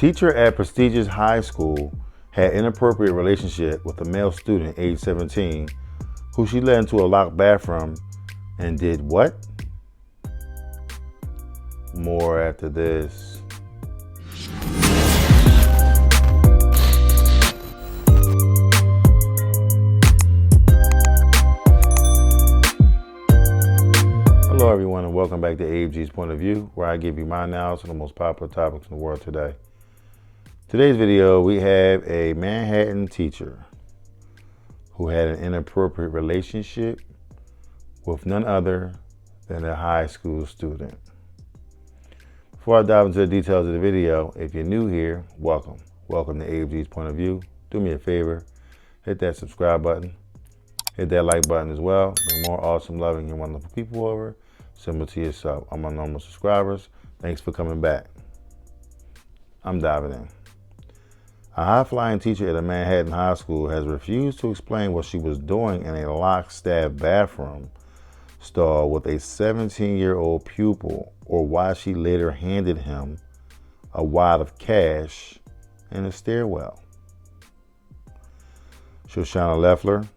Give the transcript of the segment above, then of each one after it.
teacher at prestigious high school had inappropriate relationship with a male student age 17 who she led into a locked bathroom and did what? More after this. Hello everyone and welcome back to ABG's Point of View, where I give you my analysis on the most popular topics in the world today. Today's video, we have a Manhattan teacher who had an inappropriate relationship with none other than a high school student. Before I dive into the details of the video, if you're new here, welcome. Welcome to ABG's Point of View. Do me a favor, hit that subscribe button, hit that like button as well. Bring more awesome, loving, and wonderful people over, similar to yourself. I'm my normal subscribers. Thanks for coming back. I'm diving in. A high-flying teacher at a Manhattan high school has refused to explain what she was doing in a locked staff bathroom stall with a 17-year-old pupil, or why she later handed him a wad of cash in a stairwell. Shoshana Leffler,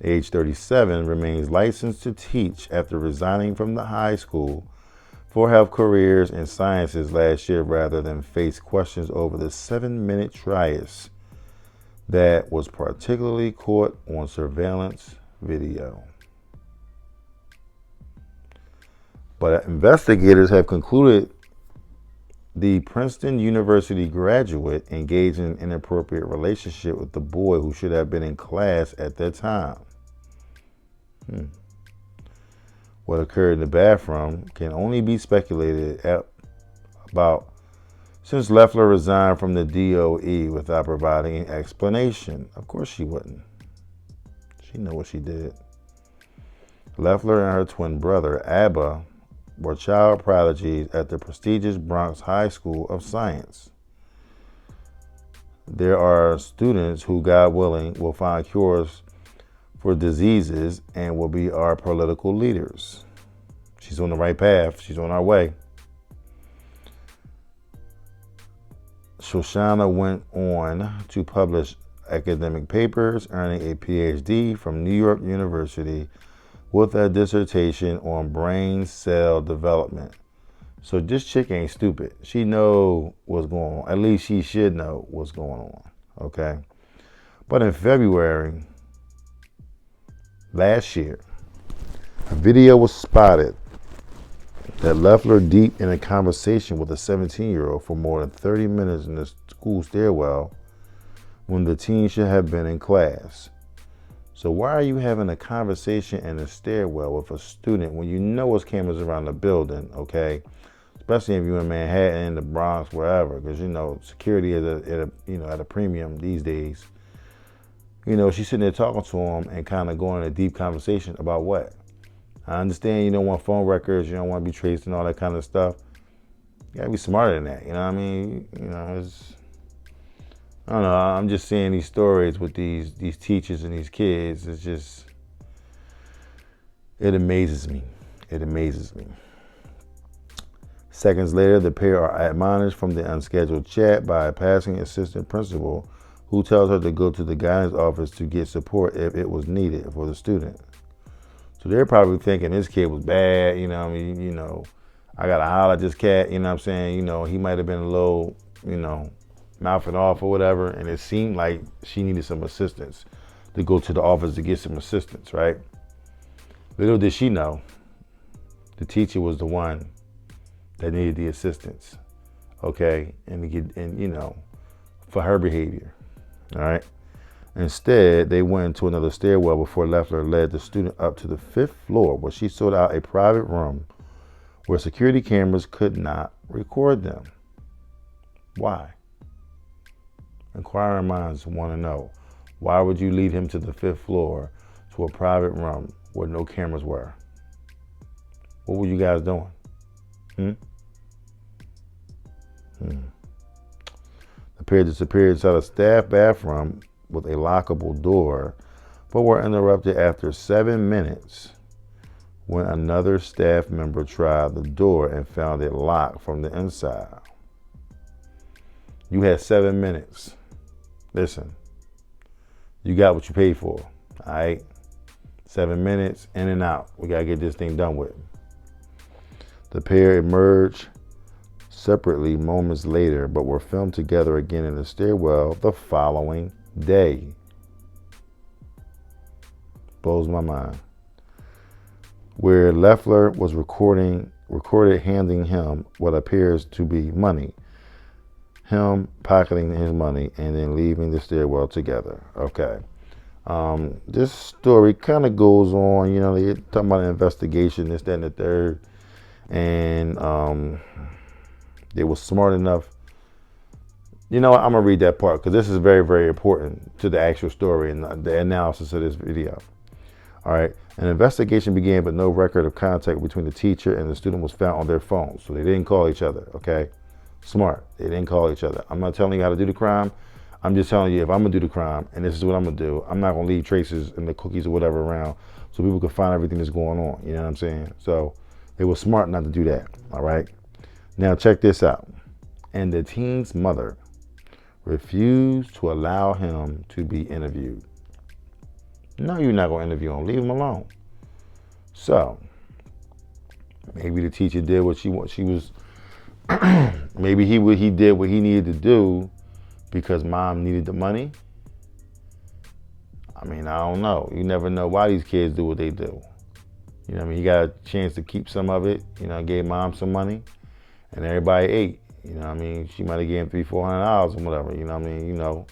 age 37, remains licensed to teach after resigning from the high school for health careers and sciences last year rather than face questions over the 7-minute trias that was particularly caught on surveillance video. But investigators have concluded the Princeton University graduate engaged in an inappropriate relationship with the boy who should have been in class at that time. What occurred in the bathroom can only be speculated about, since Leffler resigned from the DOE without providing an explanation. Of course she wouldn't. She knew what she did. Leffler and her twin brother, Abba, were child prodigies at the prestigious Bronx High School of Science. There are students who, God willing, will find cures for diseases and will be our political leaders. She's on the right path. She's on our way. Shoshana went on to publish academic papers, earning a PhD from New York University with a dissertation on brain cell development. So this chick ain't stupid. She know what's going on. At least she should know what's going on, okay? But in February last year, a video was spotted that Leffler deep in a conversation with a 17-year-old for more than 30 minutes in the school stairwell when the teen should have been in class. So why are you having a conversation in a stairwell with a student when you know there's cameras around the building, okay? Especially if you're in Manhattan, the Bronx, wherever, because you know security is at a premium these days. You know, she's sitting there talking to him and kind of going in a deep conversation about what? I understand you don't want phone records, you don't want to be traced and all that kind of stuff. You gotta be smarter than that, you know what I mean? You know, I don't know, I'm just seeing these stories with these teachers and these kids. It's just, it amazes me. It amazes me. Seconds later, the pair are admonished from the unscheduled chat by a passing assistant principal who tells her to go to the guidance office to get support if it was needed for the student. So they're probably thinking this kid was bad, you know what I mean? You know, I gotta holler at this cat, you know what I'm saying? You know, he might have been a little, you know, mouthing off or whatever, and it seemed like she needed some assistance to go to the office to get some assistance, right? Little did she know, the teacher was the one that needed the assistance, okay? And you know, for her behavior. All right. Instead, they went into another stairwell before Leffler led the student up to the 5th floor, where she sought out a private room where security cameras could not record them. Why? Inquiring minds want to know, why would you lead him to the 5th floor to a private room where no cameras were? What were you guys doing? The pair disappeared inside a staff bathroom with a lockable door, but were interrupted after 7 minutes when another staff member tried the door and found it locked from the inside. You had 7 minutes. Listen, you got what you paid for. All right? 7 minutes, in and out. We got to get this thing done with. The pair emerged separately moments later, but were filmed together again in the stairwell the following day. Blows my mind. Where Leffler was recorded handing him what appears to be money. Him pocketing his money and then leaving the stairwell together. Okay. This story kind of goes on, you know, they're talking about an investigation, this, that, and the third. And they were smart enough. You know what? I'm going to read that part because this is very, very important to the actual story and the analysis of this video. All right. An investigation began, but no record of contact between the teacher and the student was found on their phones. So they didn't call each other. Okay. Smart. They didn't call each other. I'm not telling you how to do the crime. I'm just telling you if I'm going to do the crime and this is what I'm going to do, I'm not going to leave traces and the cookies or whatever around so people can find everything that's going on. You know what I'm saying? So they were smart not to do that. All right. Now check this out. And the teen's mother refused to allow him to be interviewed. No, you're not going to interview him. Leave him alone. So maybe the teacher did what she was. Maybe he did what he needed to do because mom needed the money. I mean, I don't know. You never know why these kids do what they do. You know what I mean? He got a chance to keep some of it, you know, gave mom some money and everybody ate. You know what I mean? She might have given $300-$400 or whatever, you know what I mean? You know,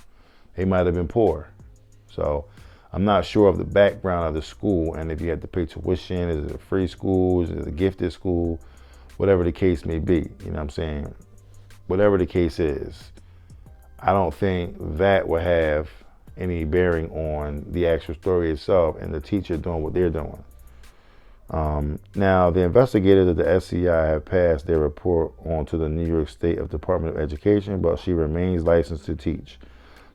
they might have been poor. So I'm not sure of the background of the school and if you had to pay tuition, is it a free school, is it a gifted school, whatever the case may be, you know what I'm saying? Whatever the case is, I don't think that will have any bearing on the actual story itself and the teacher doing what they're doing. Now, the investigators of the SCI have passed their report on to the New York State Department of Education, but she remains licensed to teach.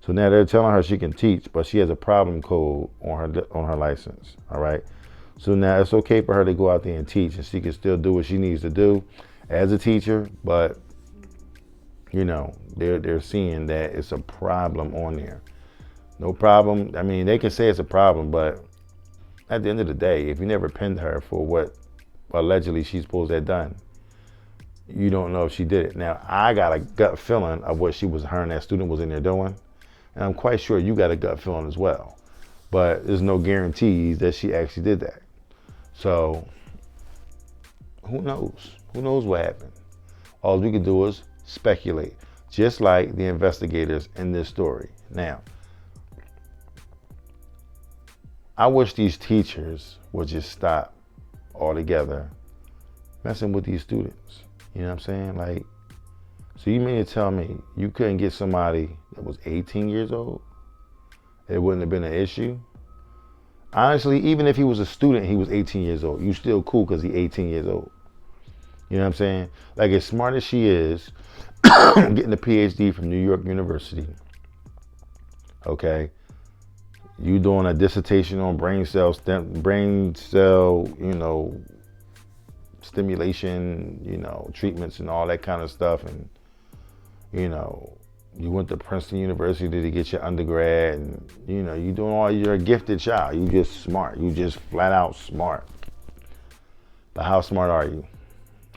So now they're telling her she can teach, but she has a problem code on her license. All right. So now it's okay for her to go out there and teach, and she can still do what she needs to do as a teacher. But you know, they're seeing that it's a problem on there. No problem. I mean, they can say it's a problem, but at the end of the day, if you never pinned her for what allegedly she's supposed to have done, you don't know if she did it. Now, I got a gut feeling of what her and that student was in there doing. And I'm quite sure you got a gut feeling as well. But there's no guarantees that she actually did that. So, who knows? Who knows what happened? All we can do is speculate, just like the investigators in this story. Now, I wish these teachers would just stop altogether messing with these students. You know what I'm saying? Like, so you mean to tell me you couldn't get somebody that was 18 years old? It wouldn't have been an issue? Honestly, even if he was a student, he was 18 years old. You still cool because he's 18 years old. You know what I'm saying? Like, as smart as she is, getting a PhD from New York University, okay? You doing a dissertation on brain cell, you know, stimulation, you know, treatments and all that kind of stuff. And, you know, you went to Princeton University to get your undergrad and, you know, you're a gifted child. You just smart. You just flat out smart. But how smart are you?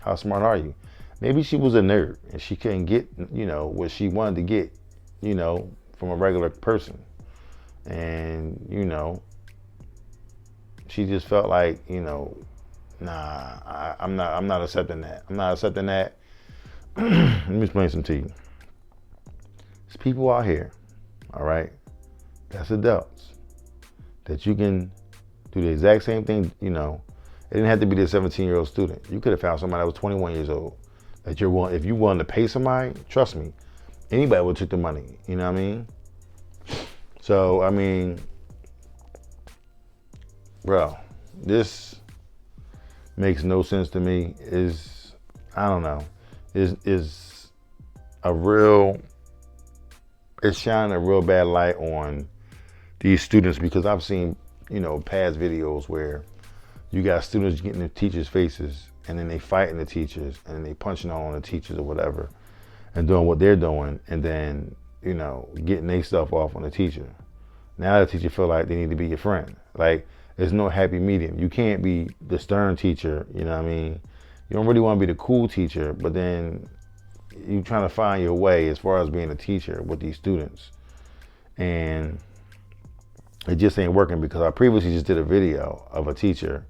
How smart are you? Maybe she was a nerd and she couldn't get, you know, what she wanted to get, you know, from a regular person. And, you know, she just felt like, you know, nah, I'm not accepting that. I'm not accepting that. Let me explain something to you. There's people out here, all right, that's adults, that you can do the exact same thing, you know. It didn't have to be the 17-year-old student. You could have found somebody that was 21 years old. That if you wanted to pay somebody, trust me, anybody would take the money. You know what I mean? So, I mean, bro, this makes no sense to me. I don't know, is it's shining a real bad light on these students, because I've seen, you know, past videos where you got students getting in the teachers' faces and then they fighting the teachers and then they punching on the teachers or whatever. and doing what they're doing, and then, you know, getting their stuff off on the teacher. Now the teacher feel like they need to be your friend. Like, there's no happy medium. You can't be the stern teacher, you know what I mean? You don't really want to be the cool teacher, but then you're trying to find your way as far as being a teacher with these students. And it just ain't working, because I previously just did a video of a teacher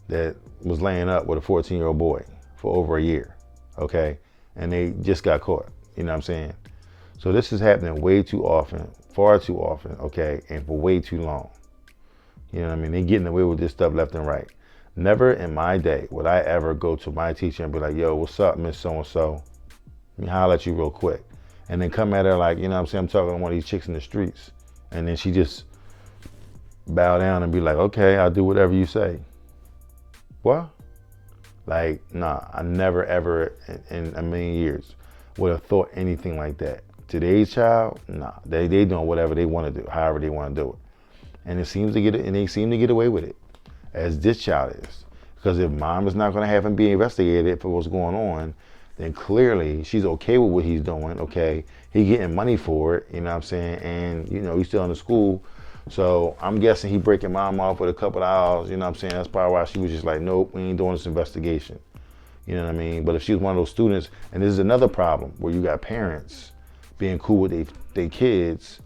that was laying up with a 14-year-old boy for over a year, okay? And they just got caught, you know what I'm saying? So this is happening way too often, far too often, okay? And for way too long. You know what I mean? They getting away with this stuff left and right. Never in my day would I ever go to my teacher and be like, yo, what's up, Miss So-and-so? Let me holler at you real quick. And then come at her like, you know what I'm saying? I'm talking to one of these chicks in the streets. And then she just bow down and be like, okay, I'll do whatever you say. What? Like, nah, I never ever in a million years would have thought anything like that. Today's child, nah, they doing whatever they want to do, however they want to do it. And they seem to get away with it, as this child is. Because if mom is not going to have him be investigated for what's going on, then clearly she's okay with what he's doing, okay? He getting money for it, you know what I'm saying? And, you know, he's still in the school. So I'm guessing he breaking mom off with a couple of hours, you know what I'm saying? That's probably why she was just like, nope, we ain't doing this investigation. You know what I mean? But if she was one of those students, and this is another problem where you got parents being cool with their kids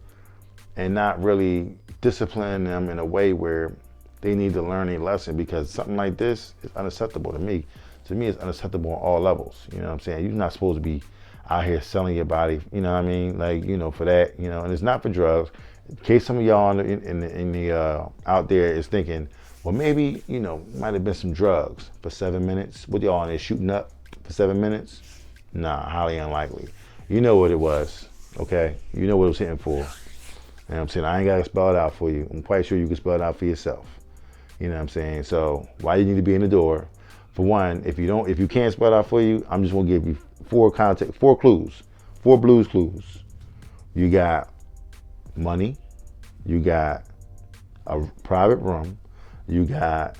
and not really disciplining them in a way where they need to learn a lesson, because something like this is unacceptable to me. To me, it's unacceptable on all levels. You know what I'm saying? You're not supposed to be out here selling your body, you know what I mean? Like, you know, for that, you know, and it's not for drugs. In case some of y'all out there is thinking, well, maybe, you know, might have been some drugs for 7 minutes. What y'all on there shooting up for 7 minutes? Nah, highly unlikely. You know what it was, okay? You know what it was hitting for. You know what I'm saying? I ain't got to spell it out for you. I'm quite sure you can spell it out for yourself. You know what I'm saying? So why you need to be in the door? For one, if you can't spell it out for you, I'm just gonna give you four clues, 4 blues clues. You got money, you got a private room, you got,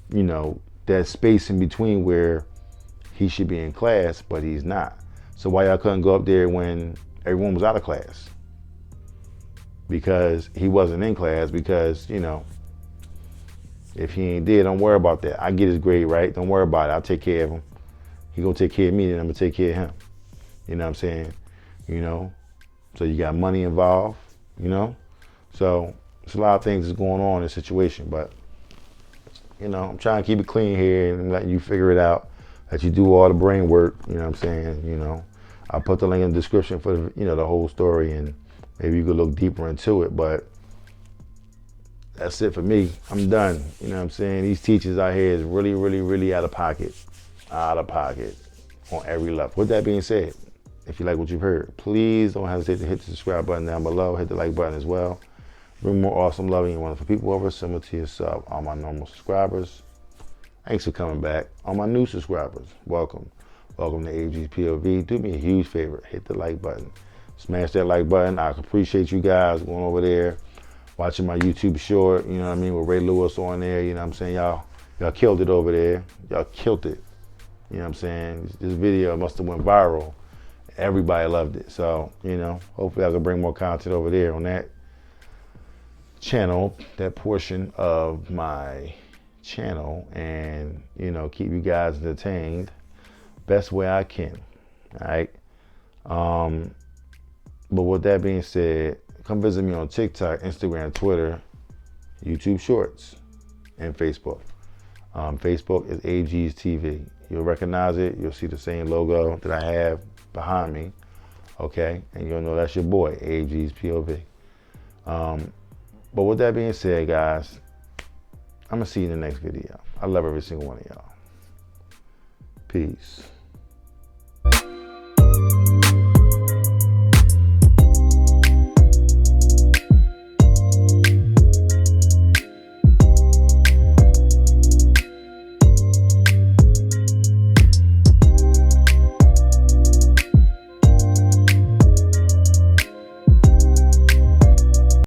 you know, that space in between where he should be in class, but he's not. So why y'all couldn't go up there when everyone was out of class? Because he wasn't in class, because, you know, if he ain't dead, don't worry about that. I get his grade right, don't worry about it. I'll take care of him. He gonna take care of me, then I'm gonna take care of him. You know what I'm saying? You know, so you got money involved, you know? So there's a lot of things that's going on in this situation, but, you know, I'm trying to keep it clean here and letting you figure it out, that you do all the brain work, you know what I'm saying? You know, I'll put the link in the description for the, you know, the whole story, and maybe you could look deeper into it, but that's it for me. I'm done. You know what I'm saying? These teachers out here is really, really, really out of pocket on every level. With that being said, if you like what you've heard, please don't hesitate to hit the subscribe button down below. Hit the like button as well. Bring more awesome, loving, and wonderful people over, similar to yourself. All my normal subscribers, thanks for coming back. All my new subscribers, welcome. Welcome to AG's POV. Do me a huge favor. Hit the like button. Smash that like button. I appreciate you guys going over there, watching my YouTube short, you know what I mean, with Ray Lewis on there, you know what I'm saying? Y'all killed it over there. Y'all killed it. You know what I'm saying? This video must have went viral. Everybody loved it. So, you know, hopefully I can bring more content over there on that channel, that portion of my channel, and, you know, keep you guys entertained best way I can. All right. But with that being said, come visit me on TikTok, Instagram, Twitter, YouTube Shorts, and Facebook. Facebook is AG's TV. You'll recognize it. You'll see the same logo that I have behind me, okay? And you'll know that's your boy, AG's POV. But with that being said, guys, I'm gonna see you in the next video. I love every single one of y'all. Peace.